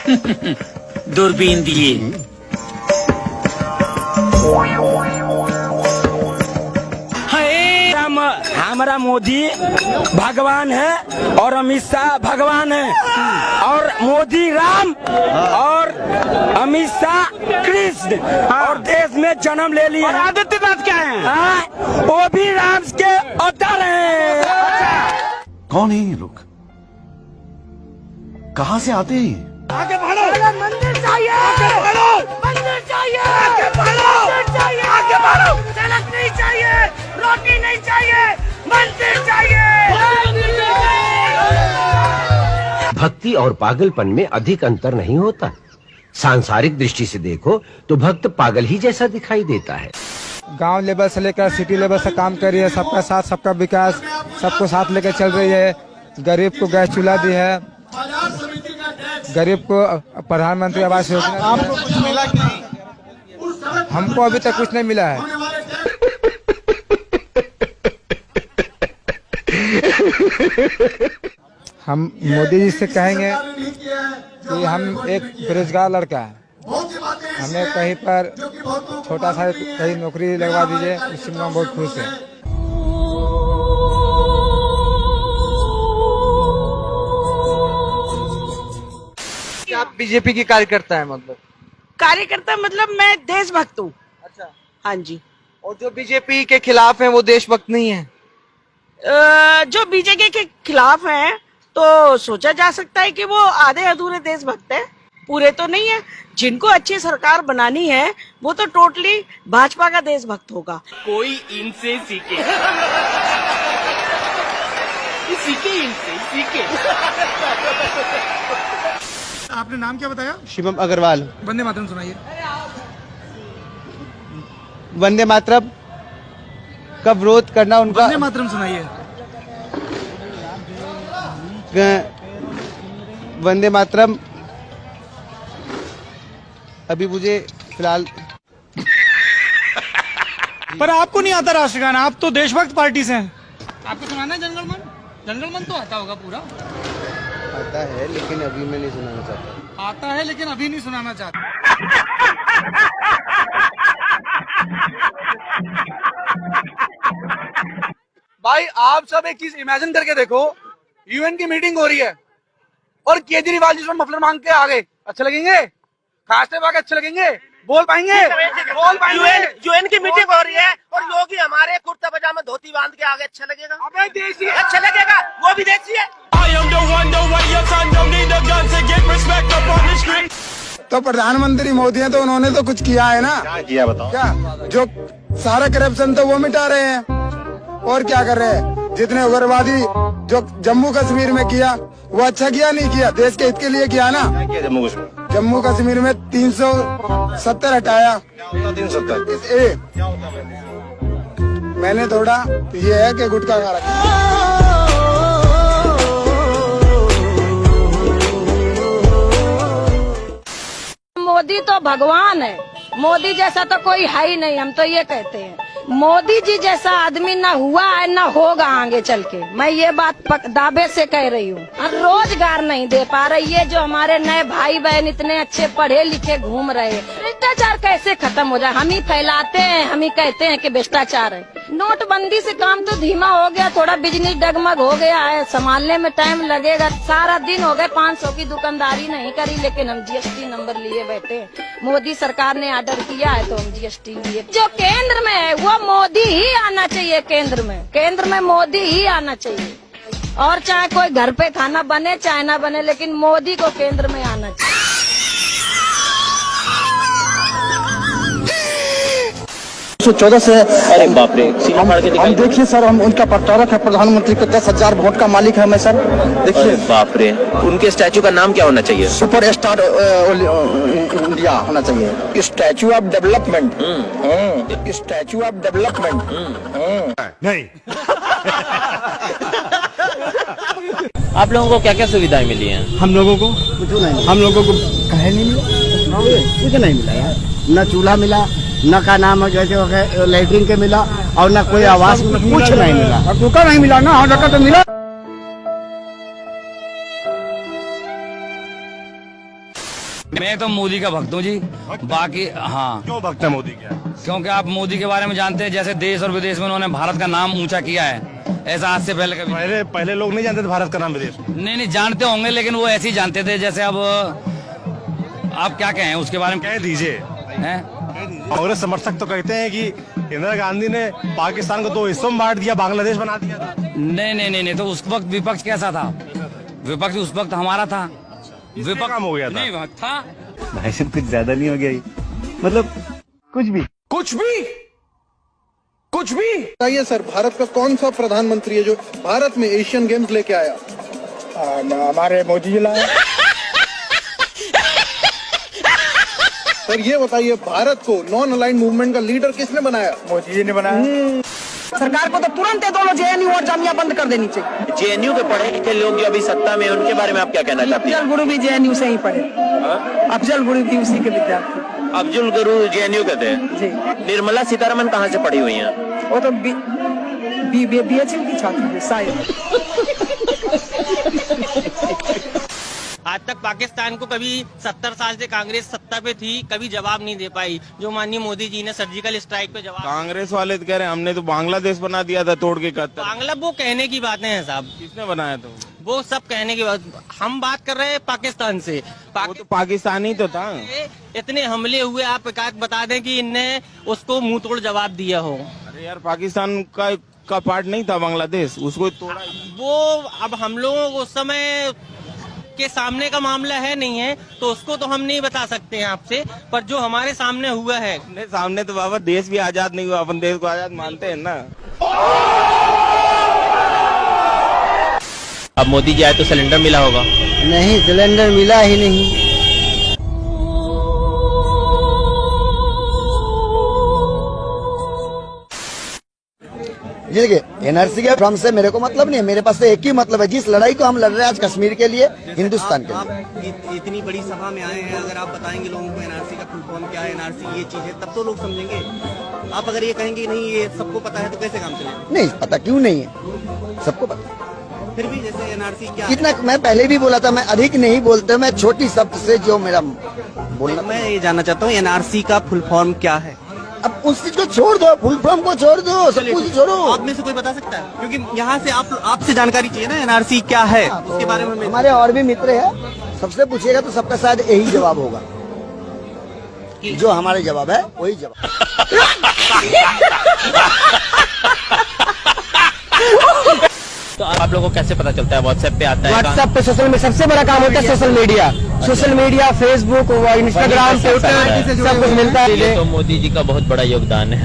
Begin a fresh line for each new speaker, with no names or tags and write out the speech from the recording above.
दूरबीन दिए।
हमारा मोदी भगवान है और अमित शाह भगवान है, और मोदी राम और अमित शाह कृष्ण, और देश में जन्म ले लिया। और आदित्यनाथ क्या है? वो भी राम के अवतार हैं।
कौन है ये लोग? कहाँ से आते हैं?
आगे बढ़ो, मंदिर चाहिए, आगे बढ़ो, मंदिर चाहिए, आगे बढ़ो, मंदिर चाहिए, आगे बढ़ो, सड़क नहीं चाहिए, रोटी नहीं चाहिए, मंदिर चाहिए।
भक्ति और पागलपन में अधिक अंतर नहीं होता। सांसारिक दृष्टि से देखो तो भक्त पागल ही जैसा दिखाई देता है।
गांव लेवल से लेकर सिटी लेवल से काम कर रही है, सबका साथ सबका विकास, सबको साथ लेकर चल रही है। गरीब को गैस चूल्हा दी है, गरीब को प्रधानमंत्री आवास योजना। आपको कुछ मिला कि नहीं? हमको अभी तक कुछ नहीं मिला है। हम मोदी जी से कहेंगे कि हम एक बेरोजगार लड़का है, हमें कहीं पर छोटा सा कहीं नौकरी लगवा दीजिए, इससे हम बहुत खुश हैं।
आप बीजेपी की कार्यकर्ता है?
कार्यकर्ता मतलब मैं देशभक्त हूँ।
अच्छा,
हाँ जी।
और जो बीजेपी के खिलाफ है वो देशभक्त नहीं है?
जो बीजेपी के खिलाफ हैं तो सोचा जा सकता है कि वो आधे अधूरे देशभक्त हैं, पूरे तो नहीं है। जिनको अच्छी सरकार बनानी है वो तो टोटली भाजपा का देशभक्त होगा।
कोई इनसे सीखे, सीखे इनसे सीखे।
आपने नाम क्या बताया?
शिवम अग्रवाल।
वंदे मातरम सुनाइए।
वंदे मातरम का विरोध करना उनका।
वंदे मातरम सुनाइए।
वंदे मातरम अभी मुझे फिलहाल।
पर आपको नहीं आता राष्ट्रगान, आप तो देशभक्त पार्टी से हैं। आपको सुनाना है जनगण मन? जनगण मन तो आता होगा पूरा?
आता है लेकिन अभी मैं नहीं सुनाना चाहता।
आता है लेकिन अभी नहीं सुनाना चाहता।
भाई आप सब एक चीज इमेजिन करके देखो, यूएन की मीटिंग हो रही है और केजरीवाल जी मफलर मांग के आ गए, अच्छे लगेंगे? खासते वाके अच्छे लगेंगे? बोल पाएंगे? बोल पाएंगे?
यूएन की मीटिंग हो रही है और योगी हमारे कुर्ता पजामा धोती बांध के आगे, अच्छा लगेगा?
अबे देसी
अच्छा लगेगा, वो भी देसी है।
तो प्रधानमंत्री मोदी हैं तो उन्होंने तो कुछ किया है ना?
क्या किया बताओ?
क्या जो सारा करप्शन तो वो मिटा रहे हैं, और क्या कर रहे हैं? जितने उग्रवादी जो जम्मू कश्मीर में किया वो अच्छा किया नहीं किया? देश के हित के लिए किया ना? जम्मू कश्मीर में 370 हटाया। 370 मैंने थोड़ा ये है कि गुटखा खा रखा।
मोदी तो भगवान है, मोदी जैसा तो कोई है ही नहीं। हम तो ये कहते हैं मोदी जी जैसा आदमी ना हुआ है ना होगा आगे चल के। मैं ये बात दावे से कह रही हूँ। रोजगार नहीं दे पा रही है, जो हमारे नए भाई बहन इतने अच्छे पढ़े लिखे घूम रहे हैं। भ्रष्टाचार कैसे खत्म हो जाए? हम ही फैलाते हैं, हम ही कहते हैं कि भ्रष्टाचार है। नोटबंदी से काम तो धीमा हो गया, थोड़ा बिजनेस डगमग हो गया है, संभालने में टाइम लगेगा। सारा दिन हो गए 500 की दुकानदारी नहीं करी, लेकिन हम जीएसटी नंबर लिए बैठे हैं। मोदी सरकार ने ऑर्डर किया है तो हम जीएसटी लिए। जो केंद्र में है वो मोदी ही आना चाहिए। केंद्र में मोदी ही आना चाहिए। और चाहे कोई घर पे खाना बने चाहे ना बने, लेकिन मोदी को केंद्र में आना चाहिए।
14 से। अरे बाप रे, हम देखिए सर, हम उनका प्रताड़क है, प्रधानमंत्री के 10,000 वोट का मालिक है मैं सर। देखिए
बाप रे, उनके स्टैचू का नाम क्या होना चाहिए?
सुपर स्टार इंडिया होना चाहिए। Statue of development. Statue of development
नहीं।
आप लोगों को क्या क्या सुविधाएं मिली हैं?
हम लोगों को कुछ नहीं, हम लोगों को कहे नहीं मिला, कुछ नहीं मिला यार। न चूल्हा मिला, न का नाम है जैसे लैट्रिन के मिला, और न कोई आवास, कुछ नहीं मिला। टूका नहीं मिला ना, हाँ टका तो मिला।
मैं तो मोदी का भक्त हूँ जी। बाकी हाँ,
क्यों भक्त है मोदी क्या?
क्योंकि आप मोदी के बारे में जानते हैं, जैसे देश और विदेश में उन्होंने भारत का नाम ऊंचा किया है, ऐसा आज से पहले कभी।
पहले लोग नहीं जानते थे भारत का नाम विदेश में।
नहीं जानते होंगे, लेकिन वो ऐसे ही जानते थे। जैसे अब आप क्या कहें उसके बारे में,
कह दीजिए।
हैं?
कांग्रेस समर्थक तो कहते हैं कि इंदिरा गांधी ने पाकिस्तान को 2 हिस्सों में बांट दिया, बांग्लादेश बना दिया था।
नहीं, तो उस वक्त विपक्ष कैसा था? विपक्ष उस वक्त हमारा था। विपक्ष
काम हो गया था।
नहीं था।
भाई साहब कुछ ज्यादा नहीं हो गया ये? मतलब कुछ भी
बताइए सर, भारत का कौन सा प्रधानमंत्री है जो भारत में एशियन गेम्स लेके आया? हमारे मोदी जी लाए। सर ये बताइए, भारत को नॉन अलाइंड मूवमेंट का लीडर किसने बनाया? मोदी जी ने बनाया।
सरकार को तो तुरंत ये दोनों JNU और जामिया बंद कर देनी चाहिए।
जेएनयू के पढ़े लिखे लोग जो अभी सत्ता में हैं, उनके बारे में आप क्या कहना चाहते हैं?
अफजल गुरु भी JNU से ही पढ़े। अफजल गुरु भी उसी के विद्यार्थी।
अफजल गुरु जेएनयू के थे
जी।
निर्मला सीतारमन कहाँ से पढ़ी हुई हैं?
वो तो BHU की छात्री है शायद।
आज तक पाकिस्तान को कभी 70 साल से कांग्रेस सत्ता पे थी, कभी जवाब नहीं दे पाई। जो माननीय मोदी जी ने सर्जिकल स्ट्राइक पे जवाब।
कांग्रेस वाले तो कह रहे हैं हमने तो बांग्लादेश बना दिया था तोड़ के।
बांग्ला वो कहने की बातें हैं साहब,
किसने बनाया था?
वो सब कहने की बात। हम बात कर रहे हैं पाकिस्तान से।
वो तो पाकिस्तानी तो था।
इतने हमले हुए, आप एक आध बता दें कि इनने उसको मुंह तोड़ जवाब दिया हो।
अरे यार, पाकिस्तान का पार्ट नहीं था बांग्लादेश, उसको तोड़ा।
वो अब हम लोगों को उस समय के सामने का मामला है नहीं है, तो उसको तो हम नहीं बता सकते हैं आपसे, पर जो हमारे सामने हुआ है।
सामने तो बाबा देश भी आजाद नहीं हुआ, अपन देश को आजाद मानते हैं ना।
अब मोदी जी आए तो सिलेंडर मिला होगा?
नहीं, सिलेंडर मिला ही नहीं। देखिए, NRC के फॉर्म से मेरे को मतलब नहीं है, मेरे पास तो एक ही मतलब है, जिस लड़ाई को हम लड़ रहे हैं आज कश्मीर के लिए, हिंदुस्तान के लिए।
इतनी बड़ी सभा में आए हैं, अगर आप बताएंगे लोगों को NRC का फुल फॉर्म क्या है, NRC ये चीज है, तब तो लोग समझेंगे। आप अगर ये कहेंगे नहीं ये सबको पता है, तो कैसे काम चलेगा?
नहीं पता, क्यों नहीं है, सबको पता।
फिर भी जैसे NRC क्या
इतना मैं पहले भी बोला था, मैं अधिक नहीं बोलता, मैं छोटी शब्द से जो मेरा बोलना।
मैं ये जानना चाहता हूँ NRC का फुल फॉर्म क्या है?
अब उस चीज को छोड़ दो, फुल फॉर्म को छोड़ दो, सब कुछ छोड़ो।
आप में से कोई बता सकता है? क्योंकि यहाँ से आपसे जानकारी चाहिए ना, NRC क्या है उसके बारे में।
हमारे और भी मित्र हैं, सबसे पूछिएगा तो सबका शायद यही जवाब होगा, जो हमारे जवाब है वही जवाब।
तो आप लोगों को कैसे पता चलता है? व्हाट्सएप पे आता है?
व्हाट्सएप पे सोशल में सबसे बड़ा काम होता है social media, Facebook, Instagram, Twitter, सब कुछ मिलता है।
तो मोदी जी का बहुत बड़ा योगदान है।